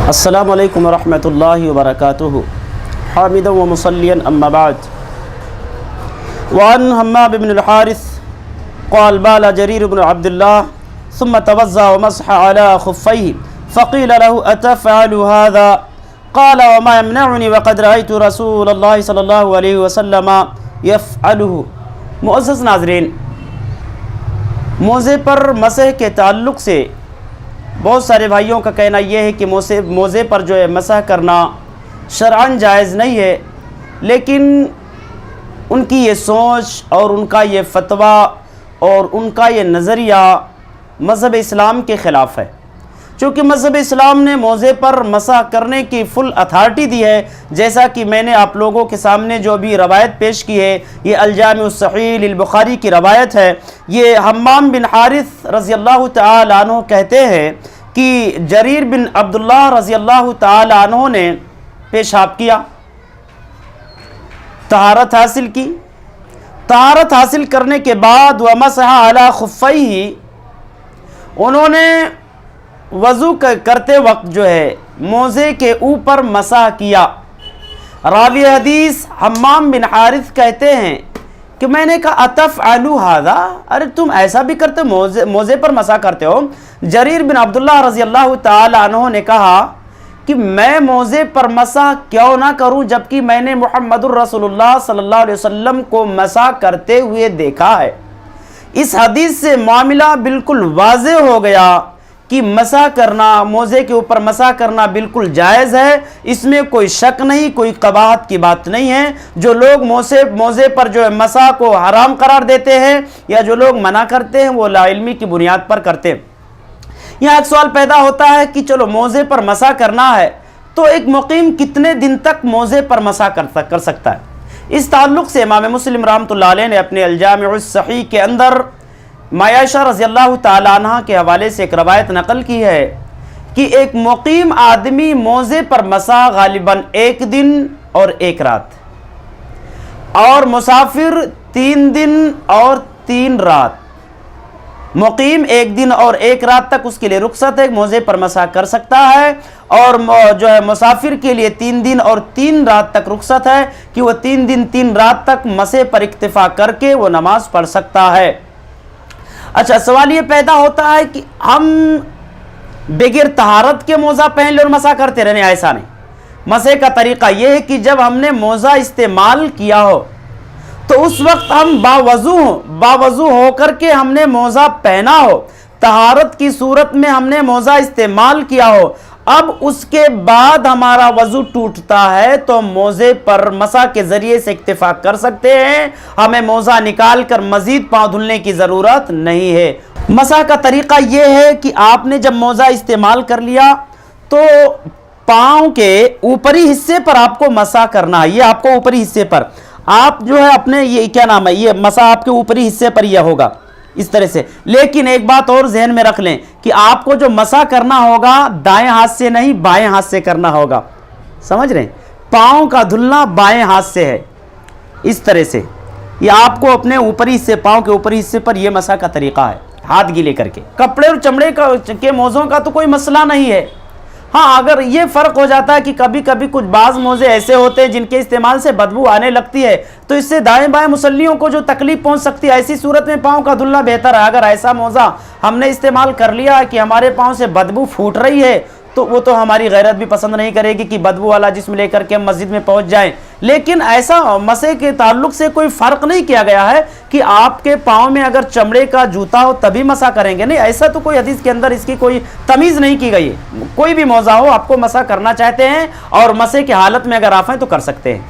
السلام علیکم ورحمۃ اللہ وبرکاتہ حامدا و مصلیا اما بعد وعن حماد بن الحارث قال بال جرير بن عبد الله ثم توضأ ومسح على خفيه فقيل له أتفعل هذا قال وما يمنعني وقد رأيت رسول الله صلی اللہ علیہ وسلم يفعله۔ معزز ناظرین، موزے پر مسح کے تعلق سے بہت سارے بھائیوں کا کہنا یہ ہے کہ موزے پر جو ہے مسح کرنا شرعاً جائز نہیں ہے، لیکن ان کی یہ سوچ اور ان کا یہ فتویٰ اور ان کا یہ نظریہ مذہب اسلام کے خلاف ہے، چونکہ مذہب اسلام نے موزے پر مسح کرنے کی فل اتھارٹی دی ہے، جیسا کہ میں نے آپ لوگوں کے سامنے جو بھی روایت پیش کی ہے، یہ الجامع الصحیح للبخاری کی روایت ہے۔ یہ حمام بن حارث رضی اللہ تعالی عنہ کہتے ہیں کہ جریر بن عبداللہ رضی اللہ تعالی عنہ نے پیشاب کیا، طہارت حاصل کی، طہارت حاصل کرنے کے بعد ومسح علی خفیہ، انہوں نے وضو کرتے وقت جو ہے موزے کے اوپر مسح کیا۔ راوی حدیث حمام بن حارث کہتے ہیں کہ میں نے کہا اتفعلوا ھذا، ارے تم ایسا بھی کرتے موزے پر مسح کرتے ہو؟ جریر بن عبداللہ رضی اللہ تعالی عنہ نے کہا کہ میں موزے پر مسح کیوں نہ کروں جبکہ میں نے محمد الرسول اللہ صلی اللہ علیہ وسلم کو مسح کرتے ہوئے دیکھا ہے۔ اس حدیث سے معاملہ بالکل واضح ہو گیا کہ مسح کرنا، موزے کے اوپر مسح کرنا بالکل جائز ہے، اس میں کوئی شک نہیں، کوئی قباحت کی بات نہیں ہے۔ جو لوگ موزے پر جو ہے مسح کو حرام قرار دیتے ہیں یا جو لوگ منع کرتے ہیں وہ لا علمی کی بنیاد پر کرتے ہیں۔ یہاں ایک سوال پیدا ہوتا ہے کہ چلو موزے پر مسح کرنا ہے تو ایک مقیم کتنے دن تک موزے پر مسح کر سکتا ہے؟ اس تعلق سے امام مسلم رحمۃ اللہ علیہ نے اپنے الجامع الصحیح کے اندر عائشہ رضی اللہ تعالی عنہ کے حوالے سے ایک روایت نقل کی ہے کہ ایک مقیم آدمی موزے پر مسح غالباً 1 دن اور 1 رات، اور مسافر 3 دن اور 3 رات، مقیم 1 دن اور 1 رات تک اس کے لیے رخصت ہے، موزے پر مسح کر سکتا ہے، اور جو ہے مسافر کے لیے 3 دن اور 3 رات تک رخصت ہے کہ وہ 3 دن 3 رات تک مسح پر اکتفا کر کے وہ نماز پڑھ سکتا ہے۔ اچھا، سوال یہ پیدا ہوتا ہے کہ ہم بغیر طہارت کے موزہ پہن لے اور مسح کرتے رہنے؟ ایسا نہیں۔ مسح کا طریقہ یہ ہے کہ جب ہم نے موزہ استعمال کیا ہو تو اس وقت ہم باوضو ہو کر کے ہم نے موزہ پہنا ہو، طہارت کی صورت میں ہم نے موزہ استعمال کیا ہو، اب اس کے بعد ہمارا وضو ٹوٹتا ہے تو موزے پر مسح کے ذریعے سے اکتفا کر سکتے ہیں، ہمیں موزہ نکال کر مزید پاؤں دھلنے کی ضرورت نہیں ہے۔ مسح کا طریقہ یہ ہے کہ آپ نے جب موزہ استعمال کر لیا تو پاؤں کے اوپری حصے پر آپ کو مسح کرنا ہے، یہ آپ کو اوپری حصے پر آپ جو ہے اپنے یہ کیا نام ہے، یہ مسح آپ کے اوپری حصے پر یہ ہوگا اس طرح سے۔ لیکن ایک بات اور ذہن میں رکھ لیں کہ آپ کو جو مسح کرنا ہوگا دائیں ہاتھ سے نہیں بائیں ہاتھ سے کرنا ہوگا، سمجھ رہے ہیں؟ پاؤں کا دھلنا بائیں ہاتھ سے ہے، اس طرح سے یہ آپ کو اپنے اوپری حصے، پاؤں کے اوپری حصے پر یہ مسح کا طریقہ ہے، ہاتھ گیلے کر کے۔ کپڑے اور چمڑے کے موزوں کا تو کوئی مسئلہ نہیں ہے، ہاں اگر یہ فرق ہو جاتا ہے کہ کبھی کبھی کچھ بعض موزے ایسے ہوتے ہیں جن کے استعمال سے بدبو آنے لگتی ہے تو اس سے دائیں بائیں مصلیوں کو جو تکلیف پہنچ سکتی ہے، ایسی صورت میں پاؤں کا دھلنا بہتر ہے۔ اگر ایسا موزہ ہم نے استعمال کر لیا کہ ہمارے پاؤں سے بدبو پھوٹ رہی ہے تو وہ تو ہماری غیرت بھی پسند نہیں کرے گی کہ بدبو والا جسم لے کر کے ہم مسجد میں پہنچ جائیں۔ لیکن ایسا مسح کے تعلق سے کوئی فرق نہیں کیا گیا ہے کہ آپ کے پاؤں میں اگر چمڑے کا جوتا ہو تبھی مسح کریں گے، نہیں، ایسا تو کوئی حدیث کے اندر اس کی کوئی تمیز نہیں کی گئی ہے۔ کوئی بھی موزہ ہو آپ کو مسح کرنا چاہتے ہیں اور مسح کی حالت میں اگر آپ ہیں تو کر سکتے ہیں۔